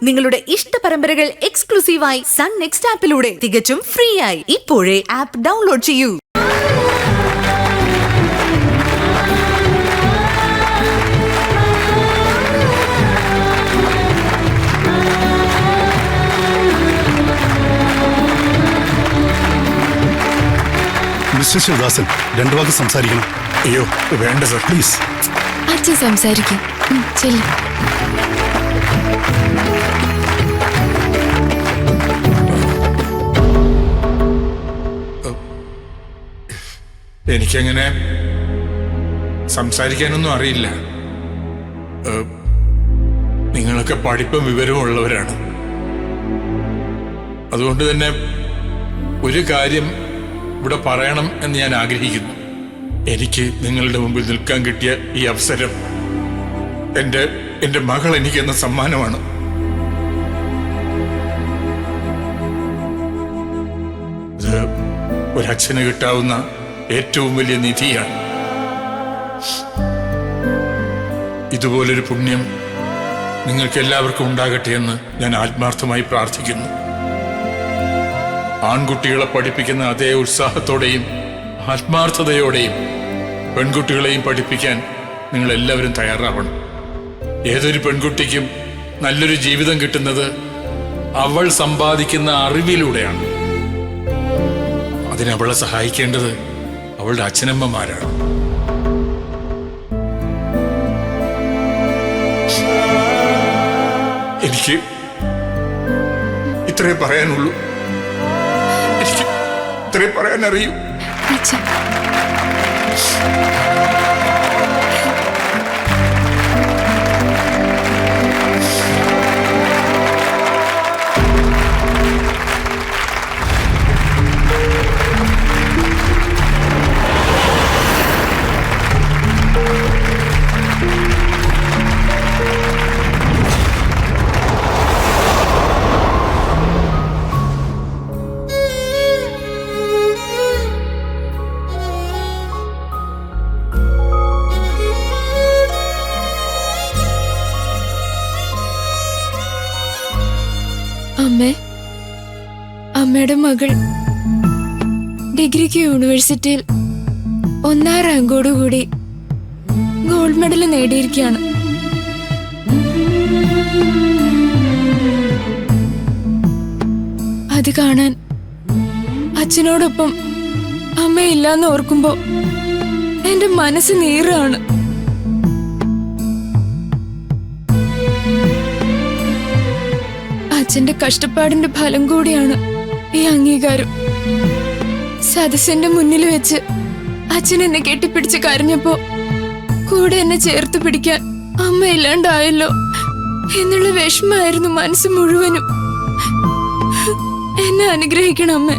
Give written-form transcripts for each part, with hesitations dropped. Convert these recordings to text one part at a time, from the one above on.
നിങ്ങളുടെ ഇഷ്ട പരമ്പരകൾ എക്സ്ക്ലൂസീവായി സൺ നെക്സ്റ്റ് ആപ്പിലൂടെ തികച്ചും ഫ്രീ ആയി ഇപ്പോഴേ ആപ്പ് ഡൗൺലോഡ് ചെയ്യൂ. മിസ്റ്റർ ശിവദാസൻ, രണ്ടു വാക്ക് സംസാരിക്കണം. അയ്യോ വേണ്ട സർ, പ്ലീസ്. അച്ഛൻ സംസാരിക്കും. എനിക്കങ്ങനെ സംസാരിക്കാനൊന്നും അറിയില്ല. നിങ്ങളൊക്കെ പഠിപ്പും വിവരവും ഉള്ളവരാണ്. അതുകൊണ്ട് തന്നെ ഒരു കാര്യം ഇവിടെ പറയണം എന്ന് ഞാൻ ആഗ്രഹിക്കുന്നു. എനിക്ക് നിങ്ങളുടെ മുമ്പിൽ നിൽക്കാൻ കിട്ടിയ ഈ അവസരം എൻ്റെ മകൾ എനിക്ക് എന്ന സമ്മാനമാണ്. ഇത് ഒരച്ഛന് കിട്ടാവുന്ന ഏറ്റവും വലിയ നിധിയാണ്. ഇതുപോലൊരു പുണ്യം നിങ്ങൾക്ക് എല്ലാവർക്കും ഉണ്ടാകട്ടെ എന്ന് ഞാൻ ആത്മാർത്ഥമായി പ്രാർത്ഥിക്കുന്നു. ആൺകുട്ടികളെ പഠിപ്പിക്കുന്ന അതേ ഉത്സാഹത്തോടെയും ആത്മാർത്ഥതയോടെയും പെൺകുട്ടികളെയും പഠിപ്പിക്കാൻ നിങ്ങൾ എല്ലാവരും തയ്യാറാവണം. ഏതൊരു പെൺകുട്ടിക്കും നല്ലൊരു ജീവിതം കിട്ടുന്നത് അവൾ സമ്പാദിക്കുന്ന അറിവിലൂടെയാണ്. അതിനവളെ സഹായിക്കേണ്ടത് അവളുടെ അച്ഛനമ്മമാരാണ്. എനിക്ക് ഇത്രേ പറയാനുള്ളൂ. എനിക്ക് ഇത്രേ പറയാനറിയൂ. അമ്മയുടെ മകൾ ഡിഗ്രിക്ക് യൂണിവേഴ്സിറ്റിയിൽ 1ാം റാങ്കോടുകൂടി ഗോൾഡ് മെഡൽ നേടിയിരിക്കുകയാണ്. അത് കാണാൻ അച്ഛനോടൊപ്പം അമ്മയില്ലാന്ന് ഓർക്കുമ്പോ എന്റെ മനസ്സ് നീറാണ്. അച്ഛന്റെ കഷ്ടപ്പാടിന്റെ ഫലം കൂടിയാണ് ഈ അംഗീകാരം. സദസ്സിന്റെ മുന്നിൽ വെച്ച് അച്ഛൻ എന്നെ കെട്ടിപ്പിടിച്ച് കരഞ്ഞപ്പോ കൂടെ എന്നെ ചേർത്ത് പിടിക്കാൻ അമ്മ ഇല്ലാണ്ടായല്ലോ എന്നുള്ള വിഷമായിരുന്നു മനസ്സ് മുഴുവനും. എന്നെ അനുഗ്രഹിക്കണം അമ്മ.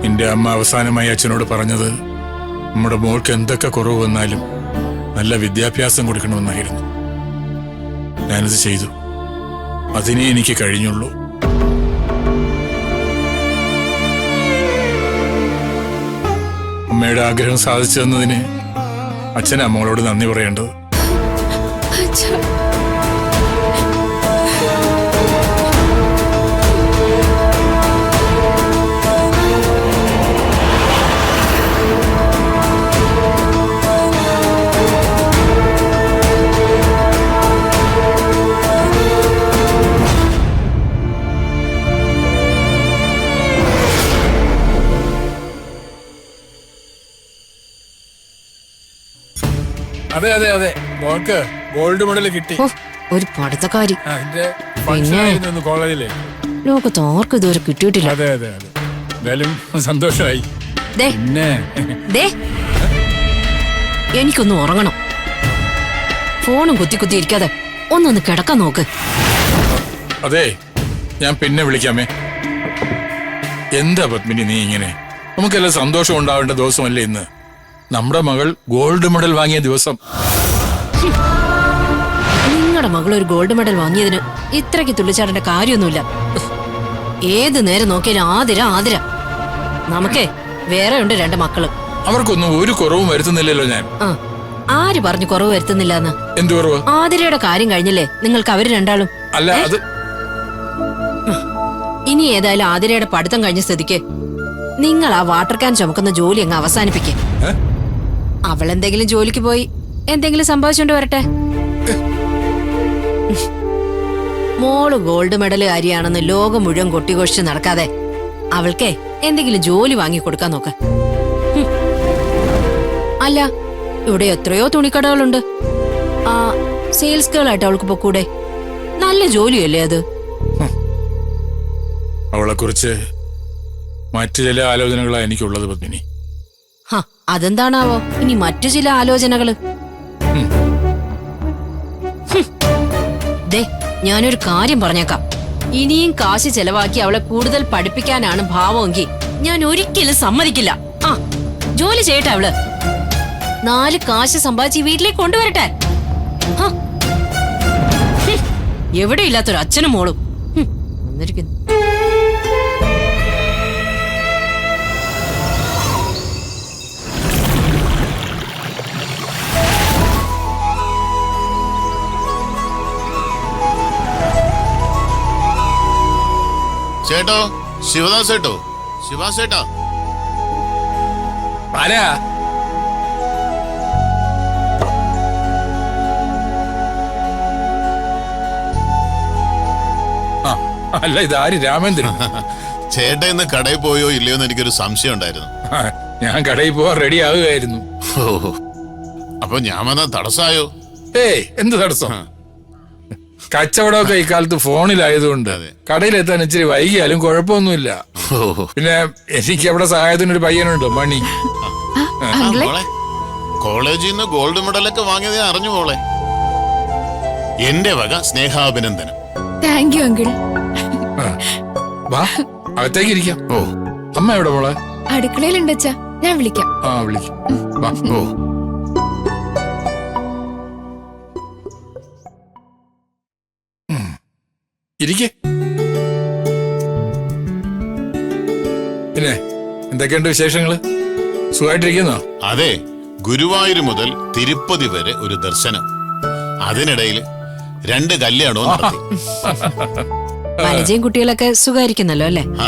എന്റെ അമ്മ അവസാനമായി അച്ഛനോട് പറഞ്ഞത് നമ്മുടെ മോൾക്ക് എന്തൊക്കെ കുറവ് വന്നാലും നല്ല വിദ്യാഭ്യാസം കൊടുക്കണമെന്നായിരുന്നു. ഞാനത് ചെയ്തു. അതിനെ എനിക്ക് കഴിഞ്ഞുള്ളൂ. അമ്മയുടെ ആഗ്രഹം സാധിച്ചു തന്നതിന് അച്ഛനാ മോളോട് നന്ദി പറയേണ്ടത്. അതെ അതെ അതെ, മോൾക്ക് ഗോൾഡ് മെഡൽ കിട്ടി. ഒരു പഠിത്തക്കാരി. പിന്നെ കോളേജിലെ ലോകത്ത് ആർക്കും ഇതുവരെ കിട്ടിയിട്ടില്ല. അതെ അതെ അതെ, എന്തായാലും സന്തോഷമായി. പിന്നെ എനിക്കൊന്ന് ഉറങ്ങണം. ഫോണും കുത്തി കുത്തി ഇരിക്കാതെ ഒന്നൊന്ന് കിടക്കാൻ നോക്ക്. അതെ, ഞാൻ പിന്നെ വിളിക്കാമേ. എന്താ പത്മിനി നീ ഇങ്ങനെ? നമുക്കെല്ലാം സന്തോഷം ഉണ്ടാവേണ്ട ദിവസമല്ലേ ഇന്ന്? നമ്മുടെ മകൾ ഗോൾഡ് മെഡൽ വാങ്ങിയ ദിവസം. നിങ്ങളുടെ മകൾ ഒരു ഗോൾഡ് മെഡൽ വാങ്ങിയതിന് ഇത്രയ്ക്ക് തുള്ളിച്ചാടേണ്ട കാര്യമൊന്നുമില്ല. ഏത് നേരം നോക്കിയാലും ആതിര. നമുക്കേ വേറെ ഉണ്ട് 2 മക്കള്. അവർക്കൊന്നും ഒരു കുറവും വരുത്തുന്നില്ലല്ലോ ഞാൻ. ആ, ആര് പറഞ്ഞു കുറവ് വരുത്തുന്നില്ലെന്ന്? എന്തു കുറവ്? ആതിരയുടെ കാര്യം കഴിഞ്ഞില്ലേ നിങ്ങൾക്ക് അവര് രണ്ടാളും? അല്ല അത് ഇനി ഏതായാലും ആതിരയുടെ പഠിത്തം കഴിഞ്ഞ സ്ഥിതിക്ക് നിങ്ങൾ ആ വാട്ടർ ക്യാൻ ചുമക്കുന്ന ജോലി അങ്ങ് അവസാനിപ്പിക്കേ. ഏ? അവളെന്തെങ്കിലും ജോലിക്ക് പോയി എന്തെങ്കിലും സംഭവിച്ചോണ്ട് വരട്ടെ. മോള് ഗോൾഡ് മെഡലുകാരിയാണെന്ന് ലോകം മുഴുവൻ കൊട്ടിഘോഷിച്ച് നടക്കാതെ അവൾക്കേ എന്തെങ്കിലും ജോലി വാങ്ങി കൊടുക്കാൻ നോക്ക്. അല്ല, ഇവിടെ എത്രയോ തുണിക്കടകളുണ്ട്. ആ, സെയിൽസ് ഗേൾ ആയിട്ട് അവൾക്ക് പൊക്കൂടെ? നല്ല ജോലിയല്ലേ അത്? അവളെക്കുറിച്ച് മറ്റു ചില ആലോചനകളാണ് എനിക്കുള്ളത് പത്മിനി. അതെന്താണാവോ ഇനി മറ്റു ചില ആലോചനകള്? ദേ, ഞാനൊരു കാര്യം പറഞ്ഞേക്കാം. ഇനിയും കാശ് ചെലവാക്കി അവളെ കൂടുതൽ പഠിപ്പിക്കാനാണ് ഭാവമെങ്കിൽ ഞാൻ ഒരിക്കലും സമ്മതിക്കില്ല. ആ, ജോലി ചെയ്യട്ടെ അവള്. 4 കാശ് സമ്പാദിച്ച് വീട്ടിലേക്ക് കൊണ്ടുവരട്ടെ. എവിടെ ഇല്ലാത്തൊരു അച്ഛനും മോളും വന്നിരിക്കുന്നു. ചേട്ടോ, ശിവദാസ് ചേട്ടോ, ശിവാസ് ചേട്ടാ. ആരാ? അല്ല, ഇതാര്? രാമേന്ദ്രൻ. ചേട്ട ഇന്ന് കടയിൽ പോയോ ഇല്ലയോ എന്ന് എനിക്കൊരു സംശയം ഉണ്ടായിരുന്നു. ഞാൻ കടയിൽ പോവാൻ റെഡി ആവുകയായിരുന്നു. ഓ, അപ്പൊ ഞാൻ വന്ന തടസ്സായോ? ഏയ്, എന്ത് തടസ്സം? കച്ചവടമൊക്കെ ഇക്കാലത്ത് ഫോണിലായതുകൊണ്ട് കടയിലെത്താൻ ഇച്ചിരി വൈകിയാലും കുഴപ്പമൊന്നുമില്ല. പിന്നെ എനിക്ക് അവിടെ സഹായത്തിനൊരു പയ്യനുണ്ട്, മണി. മോളെ, കോളേജിൽ നിന്ന് ഗോൾഡ് മെഡലൊക്കെ വാങ്ങിയത് ഞാൻ അറിഞ്ഞു മോളെ. എന്റെ വക സ്നേഹാഭിനന്ദനം. Thank you uncle. വാ, അകത്തേക്ക് ഇരിക്കാം. ഓ, അമ്മ എവിടെ മോളെ? അടുക്കളയിലുണ്ട് അച്ഛാ, ഞാൻ വിളിക്കാം. ആ, വിളിക്കാം. വാ. ഓ, ഇരിക്കേ. പിന്നെ എന്തൊക്കെയുണ്ട് വിശേഷങ്ങള്? സുഖമായിട്ടിരിക്കുന്നോ? അതെ, ഗുരുവായൂർ മുതൽ തിരുപ്പതി വരെ ഒരു ദർശനം. അതിനിടയിൽ 2 കല്യാണവും നടത്തി. വനജയും കുട്ടികളൊക്കെ സുഖായിരിക്കുന്നല്ലോ അല്ലേ? ആ,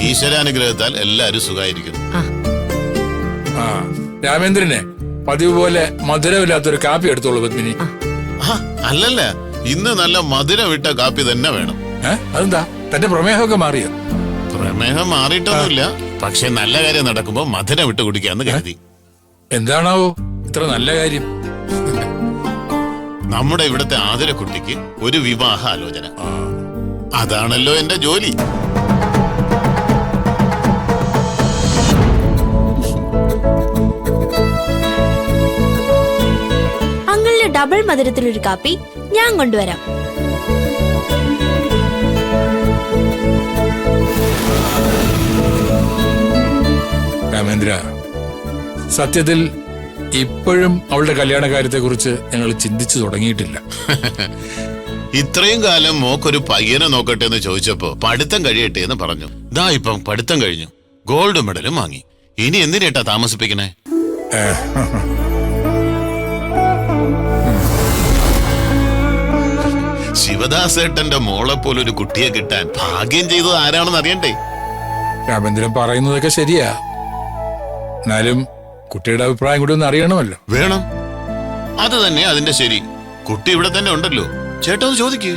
ഈശ്വരാനുഗ്രഹത്താൽ എല്ലാരും സുഖായിരിക്കുന്നു. ആ, രാമേന്ദ്രനെ പതിവ് പോലെ മധുരമില്ലാത്തൊരു കാപ്പി എടുത്തോളൂ പത്മിനി. അല്ലല്ല, ഇന്ന് നല്ല മധുരമിട്ട കാപ്പി തന്നെ വേണം. അതെന്താ, തന്റെ പ്രമേഹമൊക്കെ മാറിയോ? പ്രമേഹം മാറിയിട്ടൊന്നുമില്ല, പക്ഷെ നല്ല കാര്യം നടക്കുമ്പോ മധുരം വിട്ട് കുടിക്കാന്ന് കരുതി. എന്താണാവോ ഇത്ര നല്ല കാര്യം? നമ്മുടെ ഇവിടുത്തെ ആതിരക്കുട്ടിക്ക് ഒരു വിവാഹ ആലോചന. അതാണല്ലോ എന്റെ ജോലി. അങ്കിളിന് ഡബിൾ മധുരത്തിലൊരു കാപ്പി ഞാൻ കൊണ്ടുവരാം. രാമേന്ദ്ര, സത്യത്തിൽ ഇപ്പോഴും അവളുടെ കല്യാണ കാര്യത്തെ കുറിച്ച് ഞങ്ങൾ ചിന്തിച്ചു തുടങ്ങിയിട്ടില്ല. ഇത്രയും കാലം മോക്കൊരു പയ്യനെ നോക്കട്ടെ എന്ന് ചോദിച്ചപ്പോ പഠിത്തം കഴിയട്ടെ എന്ന് പറഞ്ഞു. ദാ ഇപ്പം പഠിത്തം കഴിഞ്ഞു, ഗോൾഡ് മെഡലും വാങ്ങി. ഇനി എന്തിനേട്ടാ താമസിപ്പിക്കണേ? ശിവദാസേട്ടന്റെ മോളെ പോലൊരു കുട്ടിയെ കിട്ടാൻ ഭാഗ്യം ചെയ്തത് ആരാണെന്ന് അറിയണ്ടേ? രാമേന്ദ്രൻ പറയുന്നതൊക്കെ ശരിയാ, എന്നാലും കുട്ടിയുടെ അഭിപ്രായം കൂടി ഒന്ന് അറിയണമല്ലോ. വേണം, അത് തന്നെ അതിന്റെ ശരി. കുട്ടി ഇവിടെ തന്നെ ഉണ്ടല്ലോ, ചേട്ടാ ഒന്ന് ചോദിക്കൂ.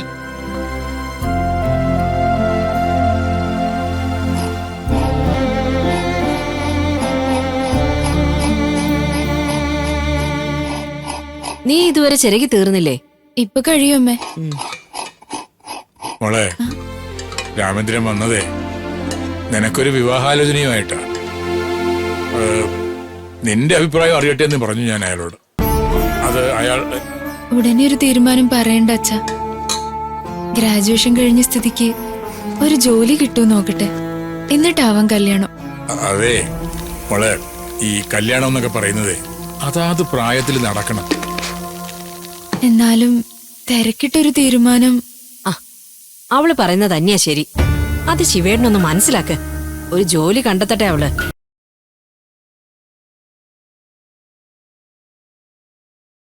നീ ഇതുവരെ ചിരകി തീർന്നില്ലേ? ഇപ്പൊ കഴിയുമേ. മോളെ, രാമേന്ദ്രൻ വന്നതേ നിനക്കൊരു വിവാഹാലോചനയുമായിട്ടാ. നിന്റെ അഭിപ്രായം അറിയട്ടെ എന്ന് പറഞ്ഞു ഞാൻ അയാളോട്. അത് അയാൾ ഉടനെ ഒരു തീരുമാനം പറയണ്ട അച്ഛാ. ഗ്രാജുവേഷൻ കഴിഞ്ഞ സ്ഥിതിക്ക് ഒരു ജോലി കിട്ടുമോ നോക്കട്ടെ, എന്നിട്ടാവാം കല്യാണം. അതെ മോളെ, ഈ കല്യാണം എന്നൊക്കെ പറയുന്നതേ അതാത് പ്രായത്തിൽ നടക്കണം. എന്നാലും തിരക്കിട്ടൊരു തീരുമാനം. ആ അവള് പറയുന്നത് തന്നെയാ ശരി. അത് ശിവേട്ടനൊന്ന് മനസ്സിലാക്ക്. ഒരു ജോലി കണ്ടെത്തട്ടെ അവള്.